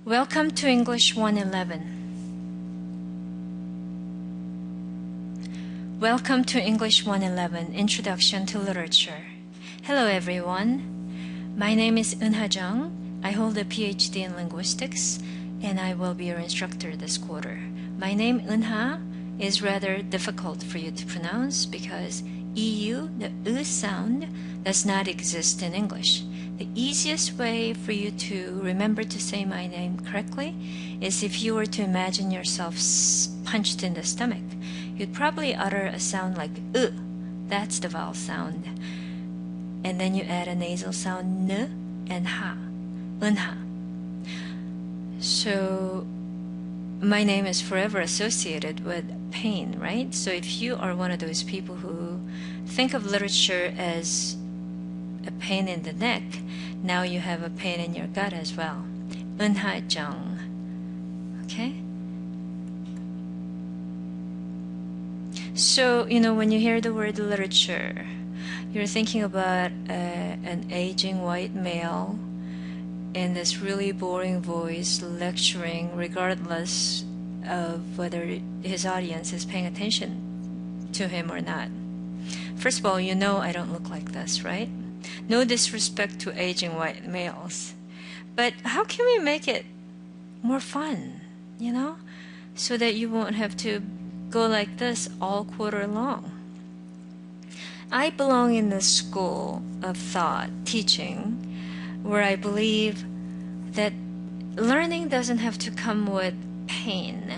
Welcome to English 111. Welcome to English 111, Introduction to Literature. Hello everyone. My name is Eun-ha Jung. I hold a PhD in linguistics and I will be your instructor this quarter. My name Eun-ha is rather difficult for you to pronounce because EU, the U sound, does not exist in English. The easiest way for you to remember to say my name correctly is if you were to imagine yourself punched in the stomach. You'd probably utter a sound like U. That's the vowel sound. And then you add a nasal sound N and Ha. Eun-ha. So my name is forever associated with pain, right? So if you are one of those people who think of literature as a pain in the neck, now you have a pain in your gut as well. Eun-ha Jung. Okay? So, when you hear the word literature, you're thinking about an aging white male in this really boring voice lecturing regardless of whether his audience is paying attention to him or not. First of all, I don't look like this, right? No disrespect to aging white males. But how can we make it more fun, so that you won't have to go like this all quarter long? I belong in the school of thought, teaching, where I believe that learning doesn't have to come with pain.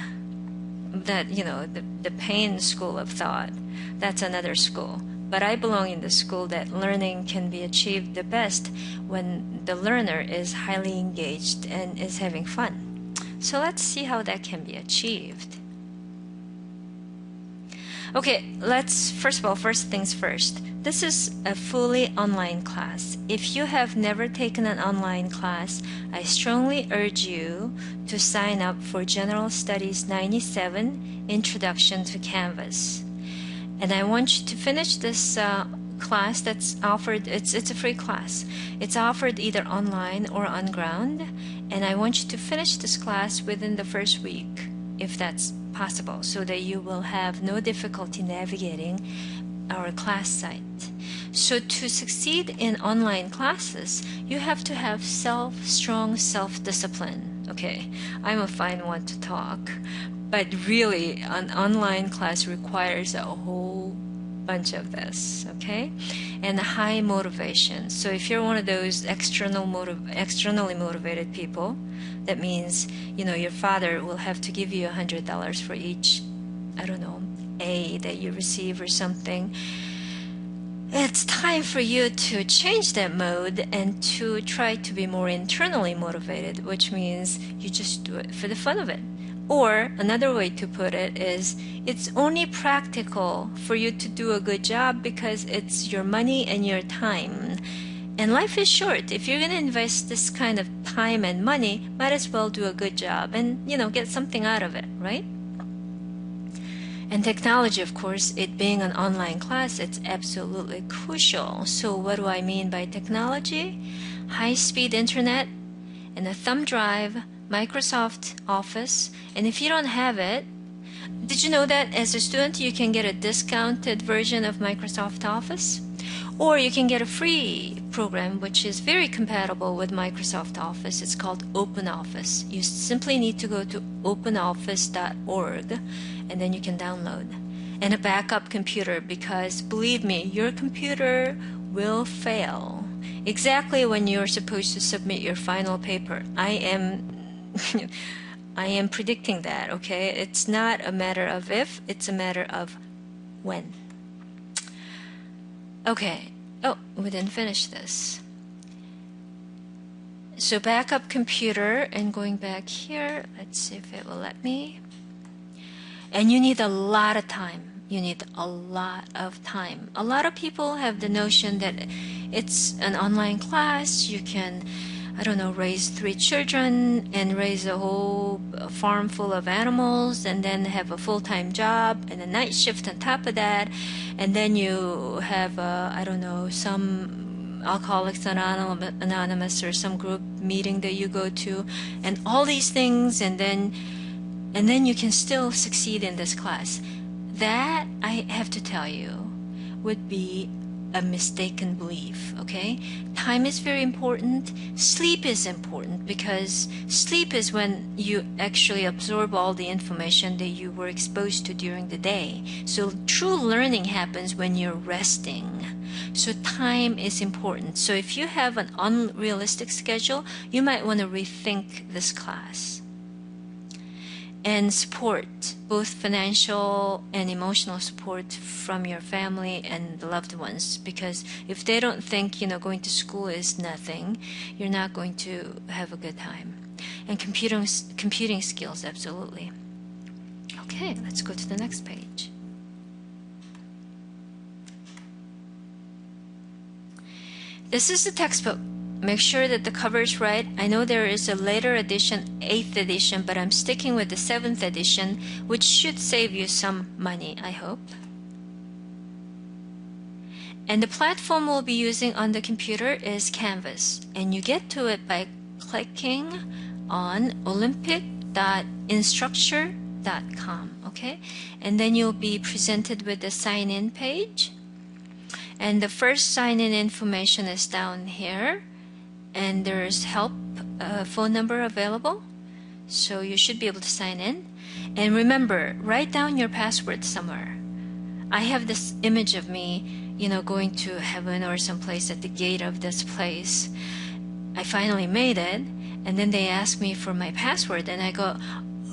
That, the pain school of thought, that's another school. But I belong in the school that learning can be achieved the best when the learner is highly engaged and is having fun. So let's see how that can be achieved. Okay, first things first. This is a fully online class. If you have never taken an online class, I strongly urge you to sign up for General Studies 97, Introduction to Canvas. And I want you to finish this class that's offered. It's a free class. It's offered either online or on ground. And I want you to finish this class within the first week, if that's possible, so that you will have no difficulty navigating our class site. So to succeed in online classes, you have to have strong self-discipline. Okay, I'm a fine one to talk, but really an online class requires a whole bunch of this, okay? And high motivation. So if you're one of those externally motivated people, that means, your father will have to give you $100 for each, A that you receive or something. It's time for you to change that mode and to try to be more internally motivated, which means you just do it for the fun of it. Or another way to put it is, it's only practical for you to do a good job because it's your money and your time. And life is short. If you're going to invest this kind of time and money, might as well do a good job and, get something out of it, right? And technology, of course, it being an online class, it's absolutely crucial. So what do I mean by technology? High-speed internet and a thumb drive, Microsoft Office. And if you don't have it, did you know that as a student you can get a discounted version of Microsoft Office? Or you can get a free program which is very compatible with Microsoft Office. It's called OpenOffice. You simply need to go to openoffice.org and then you can download. And a backup computer, because believe me, your computer will fail exactly when you're supposed to submit your final paper. I am predicting that, okay? It's not a matter of if, it's a matter of when. Okay. Oh, we didn't finish this. So backup computer, and going back here, let's see if it will let me. And you need a lot of time. You need a lot of time. A lot of people have the notion that it's an online class. You can, raise 3 children and raise a whole farm full of animals and then have a full-time job and a night shift on top of that. And then you have, some Alcoholics Anonymous or some group meeting that you go to, and all these things, and then you can still succeed in this class. That, I have to tell you, would be a mistaken belief. Okay, time is very important. Sleep is important, because sleep is when you actually absorb all the information that you were exposed to during the day. So true learning happens when you're resting. So time is important. So if you have an unrealistic schedule, you might want to rethink this class. And support, both financial and emotional support from your family and loved ones, because if they don't think going to school is nothing, you're not going to have a good time. And computing skills, absolutely. Okay, let's go to the next page. This is the textbook. Make sure that the cover is right. I know there is a later edition, 8th edition, but I'm sticking with the 7th edition, which should save you some money, I hope. And the platform we'll be using on the computer is Canvas. And you get to it by clicking on olympic.instructure.com, okay? And then you'll be presented with the sign-in page. And the first sign-in information is down here. And there's help phone number available, so you should be able to sign in. And remember, write down your password somewhere. I have this image of me, going to heaven or someplace at the gate of this place. I finally made it, and then they ask me for my password, and I go,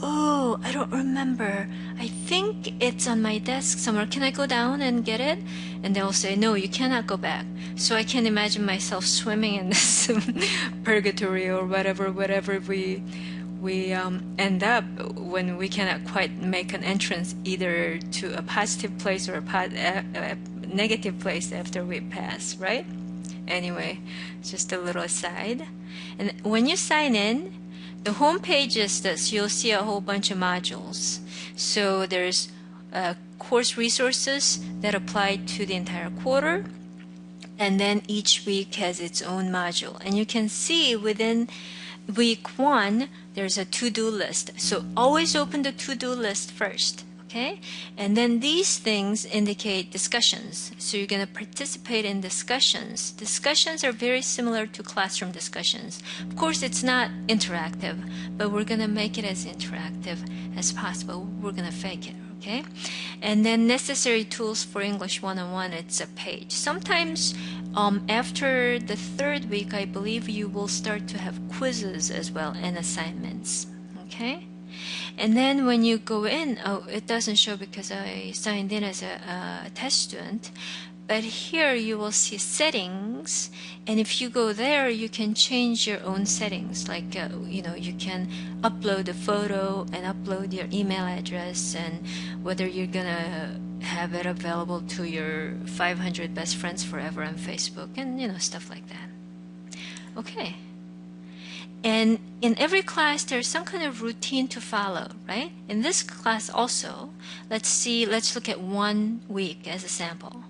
oh, I don't remember. I think it's on my desk somewhere. Can I go down and get it? And they'll say, no, you cannot go back. So I can imagine myself swimming in this purgatory or whatever we end up when we cannot quite make an entrance either to a positive place or a negative place after we pass, right? Anyway, just a little aside. And when you sign in, the home page is this. You'll see a whole bunch of modules. So there's course resources that apply to the entire quarter, and then each week has its own module. And you can see within week 1 there's a to-do list. So always open the to-do list first. Okay, and then these things indicate discussions. So you're going to participate in discussions. Discussions are very similar to classroom discussions. Of course, it's not interactive, but we're going to make it as interactive as possible. We're going to fake it, okay? And then necessary tools for English 101, it's a page. Sometimes after the 3rd week, I believe you will start to have quizzes as well and assignments, okay? And then when you go in, it doesn't show because I signed in as a test student, but here you will see settings, and if you go there, you can change your own settings. Like, you can upload a photo and upload your email address, and whether you're gonna have it available to your 500 best friends forever on Facebook, and stuff like that. Okay. And in every class, there's some kind of routine to follow, right? In this class also, let's look at 1 week as a sample.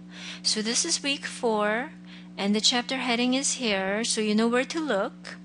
So this is week 4, and the chapter heading is here, so you know where to look.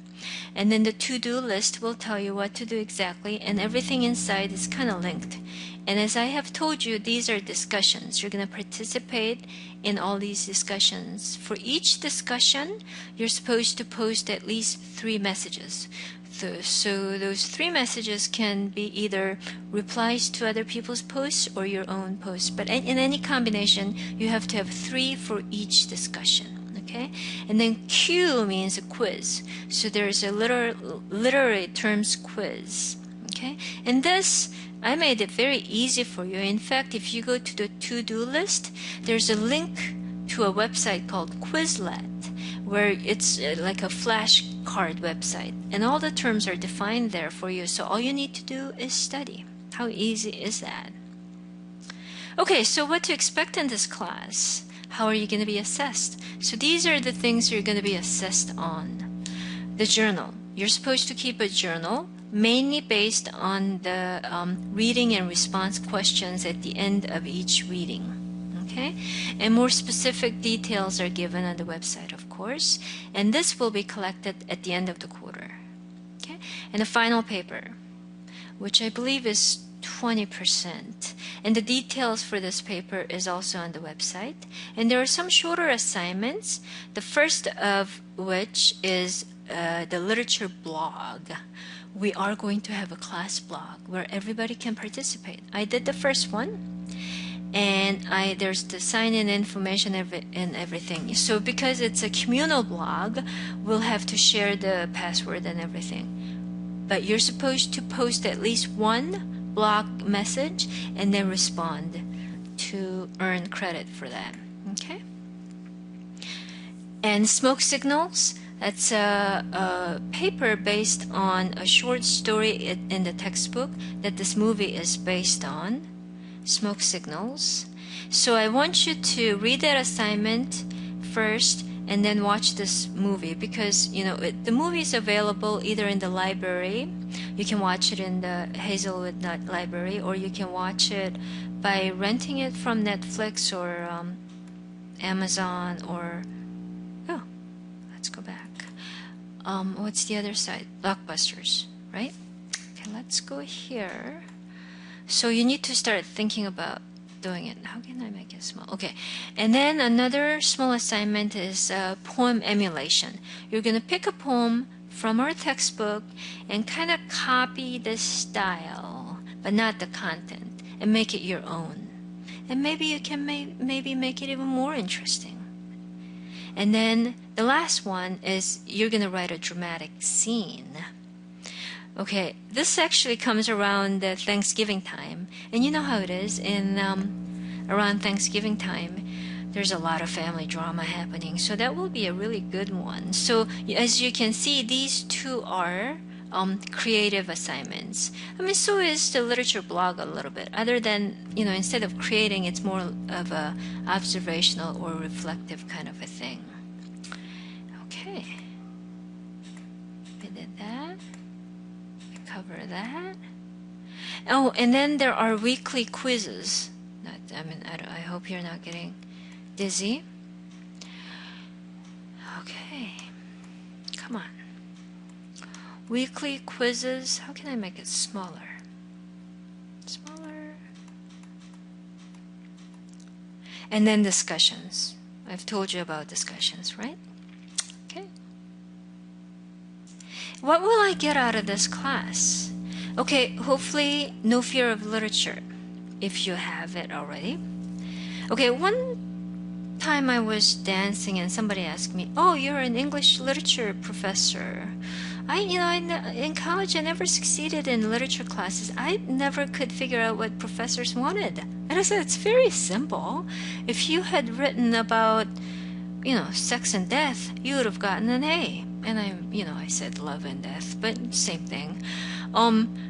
And then the to-do list will tell you what to do exactly, and everything inside is kind of linked. And as I have told you, these are discussions. You're going to participate in all these discussions. For each discussion, you're supposed to post at least 3 messages. So those 3 messages can be either replies to other people's posts or your own posts. But in any combination, you have to have 3 for each discussion. Okay? And then Q means a quiz. So there's a literary terms quiz. Okay? And this, I made it very easy for you. In fact, if you go to the to-do list, there's a link to a website called Quizlet, where it's like a flashcard website. And all the terms are defined there for you. So all you need to do is study. How easy is that? Okay, so what to expect in this class? How are you going to be assessed? So these are the things you're going to be assessed on. The journal. You're supposed to keep a journal, mainly based on the reading and response questions at the end of each reading. Okay, and more specific details are given on the website, of course, and this will be collected at the end of the quarter. Okay, and the final paper, which I believe is 20%, and the details for this paper is also on the website. And there are some shorter assignments, the first of which is the literature blog. We are going to have a class blog where everybody can participate. I did the first one, and there's the sign-in information and everything. So because it's a communal blog, we'll have to share the password and everything. But you're supposed to post at least one blog message and then respond to earn credit for that. Okay? And smoke signals, that's a paper based on a short story in the textbook that this movie is based on. Smoke signals. So I want you to read that assignment first and then watch this movie, because the movie is available either in the library, you can watch it in the Hazelwood library, or you can watch it by renting it from Netflix or Amazon, or let's go back, what's the other side, Blockbusters, right? Okay, let's go here. So you need to start thinking about doing it. How can I make it small? Okay. And then another small assignment is poem emulation. You're going to pick a poem from our textbook and kind of copy the style, but not the content, and make it your own. And maybe you can maybe make it even more interesting. And then the last one is you're going to write a dramatic scene. Okay, this actually comes around Thanksgiving time, and you know how it is in around Thanksgiving time. There's a lot of family drama happening, so that will be a really good one. So as you can see, these two are creative assignments. I mean, so is the literature blog a little bit. Other than instead of creating, it's more of a observational or reflective kind of a thing. Okay, we did that. Cover that. Oh, and then there are weekly quizzes. I hope you're not getting dizzy. Okay, come on. Weekly quizzes. How can I make it smaller? Smaller. And then discussions. I've told you about discussions, right? Okay. What will I get out of this class? Okay, hopefully no fear of literature, if you have it already. Okay, one time I was dancing and somebody asked me, "Oh, you're an English literature professor." In college I never succeeded in literature classes. I never could figure out what professors wanted. And I said, it's very simple. If you had written about, sex and death, you would have gotten an A. And I said love and death, but same thing.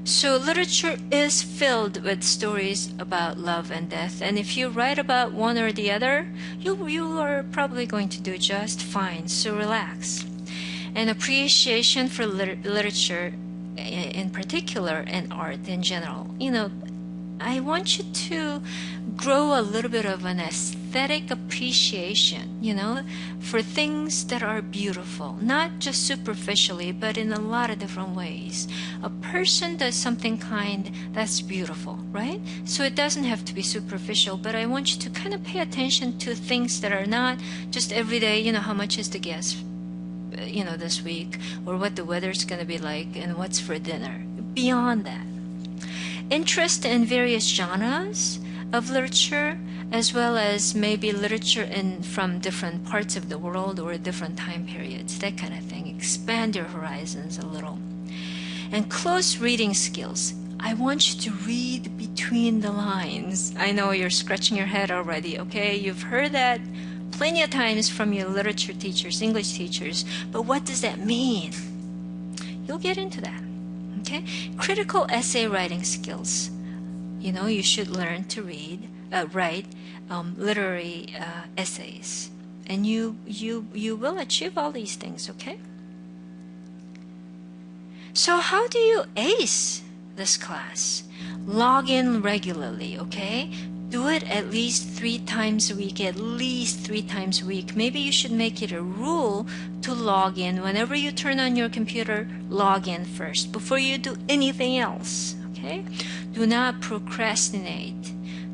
So literature is filled with stories about love and death, and if you write about one or the other, you are probably going to do just fine. So relax. And appreciation for literature in particular and art in general. I want you to grow a little bit of an aesthetic appreciation, for things that are beautiful, not just superficially, but in a lot of different ways. A person does something kind, that's beautiful, right? So it doesn't have to be superficial, but I want you to kind of pay attention to things that are not just everyday, how much is the gas, this week, or what the weather's going to be like, and what's for dinner. Beyond that. Interest in various genres of literature, as well as maybe literature from different parts of the world or different time periods, that kind of thing. Expand your horizons a little. And close reading skills. I want you to read between the lines. I know you're scratching your head already, okay? You've heard that plenty of times from your literature teachers, English teachers, but what does that mean? You'll get into that. Okay, critical essay writing skills. You should learn to write literary essays, and you will achieve all these things. Okay. So how do you ace this class? Log in regularly. Okay. Do it at least 3 times a week, at least 3 times a week. Maybe you should make it a rule to log in. Whenever you turn on your computer, log in first before you do anything else, okay? Do not procrastinate.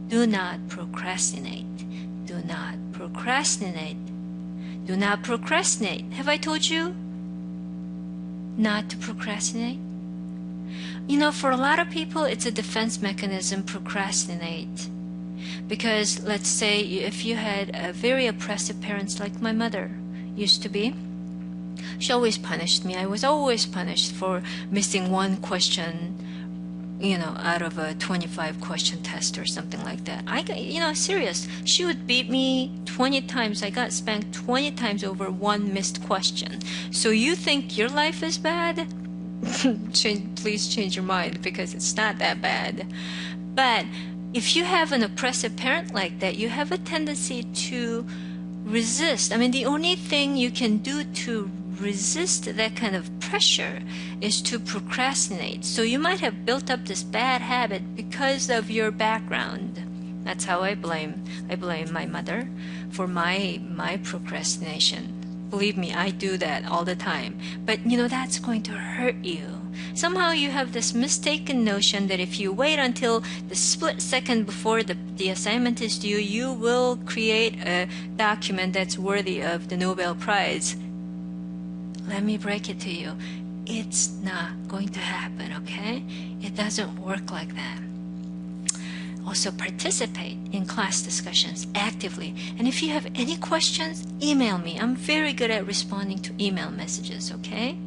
Do not procrastinate. Do not procrastinate. Do not procrastinate. Have I told you not to procrastinate? You know, for a lot of people, it's a defense mechanism, procrastinate. Because let's say if you had a very oppressive parents like my mother used to be, she always punished me. I was always punished for missing one question, you know, out of a 25 question test or something like that. I got, you know, serious. She would beat me 20 times. I got spanked 20 times over one missed question. So you think your life is bad? Please change your mind, because it's not that bad. But if you have an oppressive parent like that, you have a tendency to resist. I mean, the only thing you can do to resist that kind of pressure is to procrastinate. So you might have built up this bad habit because of your background. That's how I blame my mother for my procrastination. Believe me, I do that all the time. But you know, that's going to hurt you. Somehow you have this mistaken notion that if you wait until the split second before the assignment is due, you will create a document that's worthy of the Nobel Prize. Let me break it to you. It's not going to happen, okay? It doesn't work like that. Also, participate in class discussions actively. And if you have any questions, email me. I'm very good at responding to email messages, okay?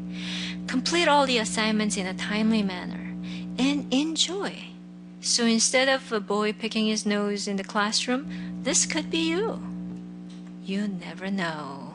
Complete all the assignments in a timely manner and enjoy. So instead of a boy picking his nose in the classroom, this could be you. You never know.